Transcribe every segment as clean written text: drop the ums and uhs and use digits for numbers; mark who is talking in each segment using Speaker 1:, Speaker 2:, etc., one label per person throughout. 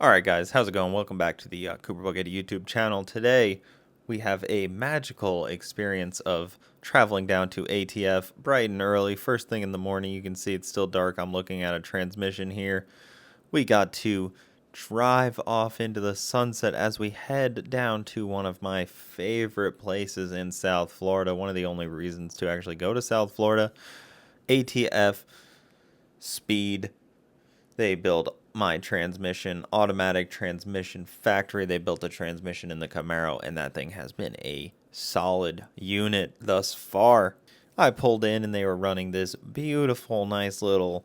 Speaker 1: Alright guys, how's it going? Welcome back to the Cooper Bucket YouTube channel. Today we have a magical experience of traveling down to ATF bright and early, first thing in the morning. You can see it's still dark. I'm looking at a transmission here. We got to drive off into the sunset as we head down to one of my favorite places in South Florida. One of the only reasons to actually go to South Florida. ATF Speed. They build my transmission, automatic transmission factory. They built a transmission in the Camaro, and that thing has been a solid unit thus far. I pulled in and they were running this beautiful, nice little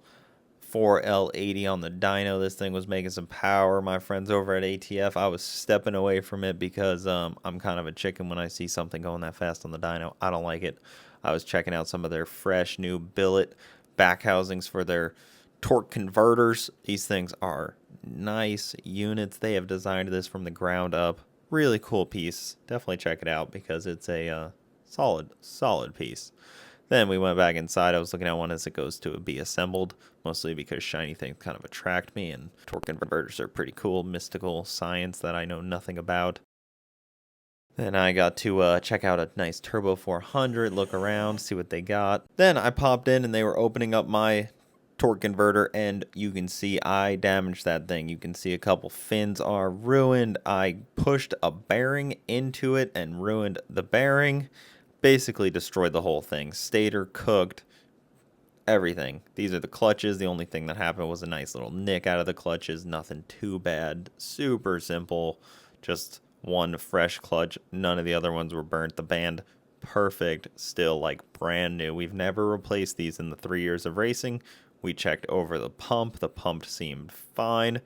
Speaker 1: 4L80 on the dyno. This thing was making some power. My friends over at ATF, I was stepping away from it because I'm kind of a chicken when I see something going that fast on the dyno. I don't like it. I was checking out some of their fresh new billet back housings for their torque converters. These things are nice units. They have designed this from the ground up. Really cool piece. Definitely check it out because it's a solid piece. Then we went back inside. I was looking at one as it goes to be assembled, mostly because shiny things kind of attract me, and torque converters are pretty cool, mystical science that I know nothing about. Then I got to check out a nice Turbo 400, look around, see what they got. Then I popped in and they were opening up my torque converter, and you can see I damaged that thing. You can see a couple fins are ruined. I pushed a bearing into it and ruined the bearing. Basically destroyed the whole thing. Stator cooked, everything. These are the clutches. The only thing that happened was a nice little nick out of the clutches. Nothing too bad. Super simple. Just one fresh clutch. None of the other ones were burnt. The band, perfect. Still like brand new. We've never replaced these in the 3 years of racing. We checked over the pump. The pump seemed fine.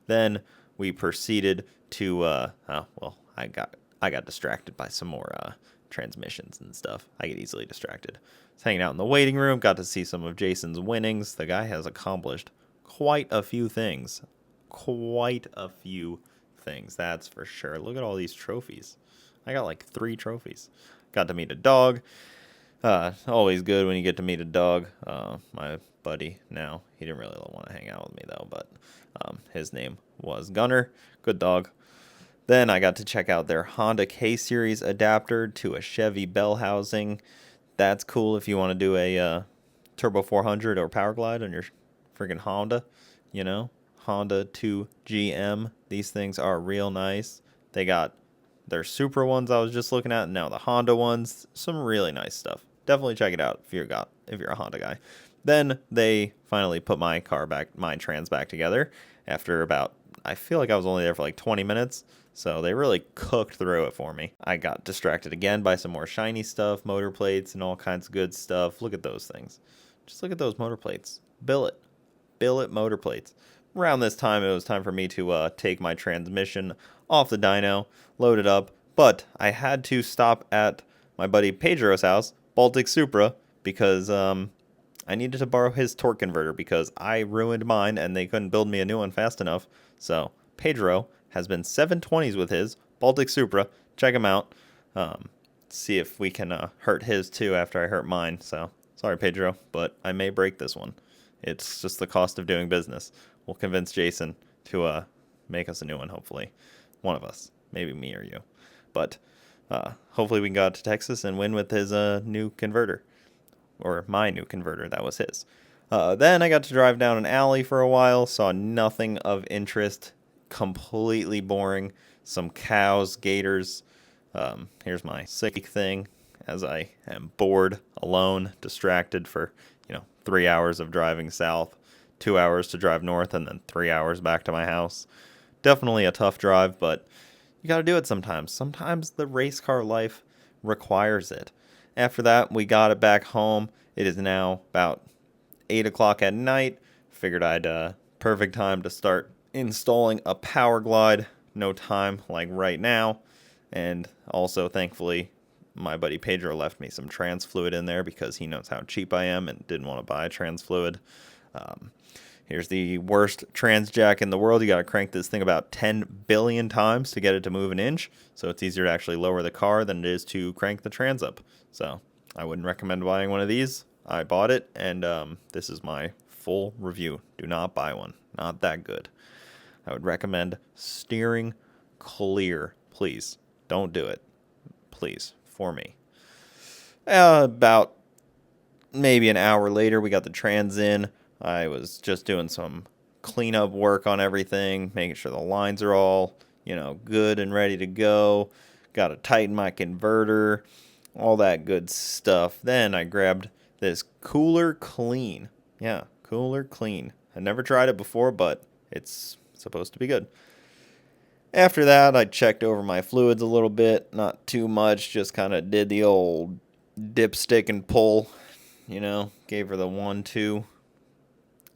Speaker 1: Then we proceeded to, I got distracted by some more transmissions and stuff. I get easily distracted. I was hanging out in the waiting room, got to see some of Jason's winnings. The guy has accomplished quite a few things. Quite a few things, that's for sure. Look at all these trophies. I got like 3 trophies. Got to meet a dog. Always good when you get to meet a dog. My buddy now, he didn't really want to hang out with me though, but his name was Gunner. Good dog. Then I got to check out their Honda K-Series adapter to a Chevy bell housing. That's cool if you want to do a Turbo 400 or Power Glide on your freaking Honda, you know. Honda 2GM. These things are real nice. They got their Supra ones I was just looking at, and now the Honda ones. Some really nice stuff. Definitely check it out if you're a Honda guy. Then they finally put my trans back together after about, I feel like I was only there for like 20 minutes. So they really cooked through it for me. I got distracted again by some more shiny stuff, motor plates and all kinds of good stuff. Look at those things. Just look at those motor plates. Billet motor plates. Around this time, it was time for me to take my transmission off the dyno, load it up, but I had to stop at my buddy Pedro's house, Baltic Supra, because I needed to borrow his torque converter because I ruined mine and they couldn't build me a new one fast enough. So Pedro has been 720s with his Baltic Supra. Check him out. See if we can hurt his too after I hurt mine. So sorry, Pedro, but I may break this one. It's just the cost of doing business. We'll convince Jason to make us a new one, hopefully. One of us. Maybe me or you. But hopefully we can go out to Texas and win with his new converter. Or my new converter. That was his. Then I got to drive down an alley for a while. Saw nothing of interest. Completely boring. Some cows, gators. Here's my sick thing as I am bored, alone, distracted for 3 hours of driving south, 2 hours to drive north, and then 3 hours back to my house. Definitely a tough drive, but you gotta do it sometimes. Sometimes the race car life requires it. After that, we got it back home. It is now about 8 o'clock at night. Figured I'd perfect time to start installing a Power Glide. No time like right now. And also, thankfully, my buddy Pedro left me some trans fluid in there because he knows how cheap I am and didn't want to buy trans fluid. Here's the worst trans jack in the world. You got to crank this thing about 10 billion times to get it to move an inch. So it's easier to actually lower the car than it is to crank the trans up. So I wouldn't recommend buying one of these. I bought it, and this is my full review. Do not buy one. Not that good. I would recommend steering clear. Please, don't do it. Please, for me. About maybe an hour later, we got the trans in. I was just doing some cleanup work on everything, making sure the lines are all, good and ready to go. Got to tighten my converter, all that good stuff. Then I grabbed this Cooler Clean. Yeah, Cooler Clean. I never tried it before, but it's supposed to be good. After that, I checked over my fluids a little bit. Not too much, just kind of did the old dipstick and pull, gave her the 1-2.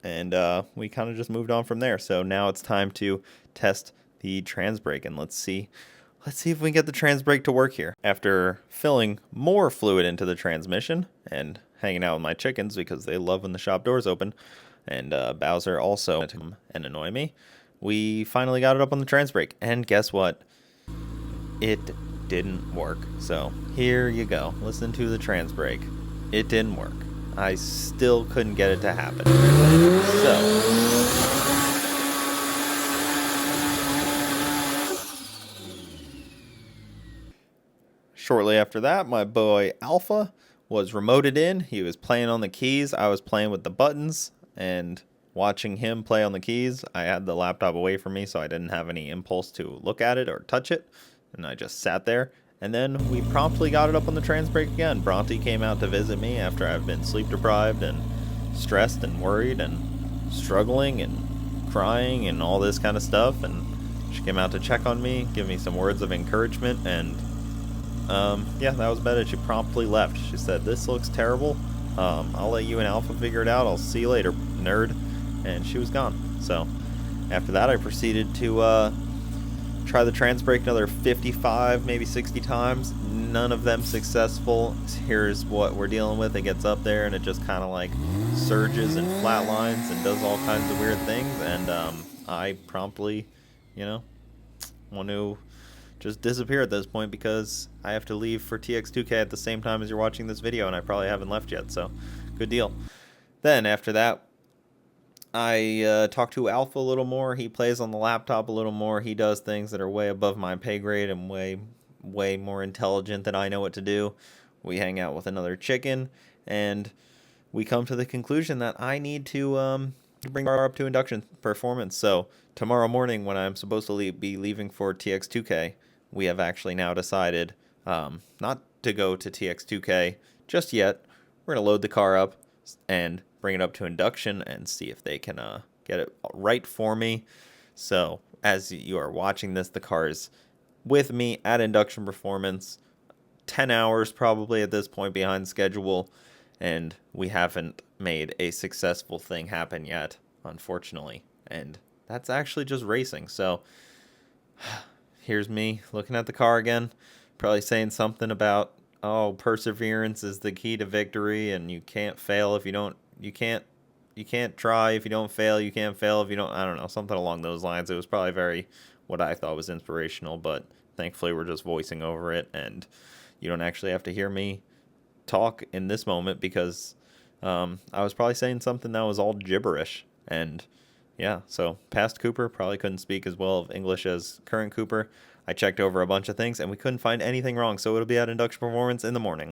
Speaker 1: And we kind of just moved on from there. So now it's time to test the trans brake, and let's see if we can get the trans brake to work here. After filling more fluid into the transmission and hanging out with my chickens because they love when the shop doors open, and Bowser also and annoy me, we finally got it up on the trans brake. And guess what? It didn't work. So here you go. Listen to the trans brake. It didn't work. I still couldn't get it to happen. So shortly after that, my boy Alpha was remoted in. He was playing on the keys. I was playing with the buttons and watching him play on the keys. I had the laptop away from me, so I didn't have any impulse to look at it or touch it. And I just sat there. And then we promptly got it up on the trans brake again. Bronte came out to visit me after I've been sleep deprived and stressed and worried and struggling and crying and all this kind of stuff. And she came out to check on me, give me some words of encouragement, and yeah, that was about it. She promptly left. She said, "This looks terrible. I'll let you and Alpha figure it out. I'll see you later, nerd." And she was gone. So after that, I proceeded to try the trans brake another 55, maybe 60 times. None of them successful. Here's what we're dealing with. It gets up there and it just kind of like surges and flatlines and does all kinds of weird things. And I promptly, want to just disappear at this point because I have to leave for TX2k at the same time as you're watching this video, and I probably haven't left yet. So good deal. Then after that, I talk to Alpha a little more. He plays on the laptop a little more. He does things that are way above my pay grade and way more intelligent than I know what to do. We hang out with another chicken, and we come to the conclusion that I need to bring her up to induction performance. So tomorrow morning, when I'm supposed to be leaving for TX2k, we have actually now decided not to go to TX2k just yet. We're going to load the car up and bring it up to induction and see if they can get it right for me. So as you are watching this, the car is with me at induction performance, 10 hours probably at this point behind schedule, and we haven't made a successful thing happen yet, unfortunately. And that's actually just racing. So here's me looking at the car again, probably saying something about, oh, perseverance is the key to victory, and you can't fail if you don't, you can't try if you don't fail, you can't fail if you don't, I don't know, something along those lines. It was probably very, what I thought was inspirational, but thankfully we're just voicing over it, and you don't actually have to hear me talk in this moment because I was probably saying something that was all gibberish. And yeah, so past Cooper probably couldn't speak as well of English as current Cooper. I checked over a bunch of things and we couldn't find anything wrong, so it'll be at induction performance in the morning.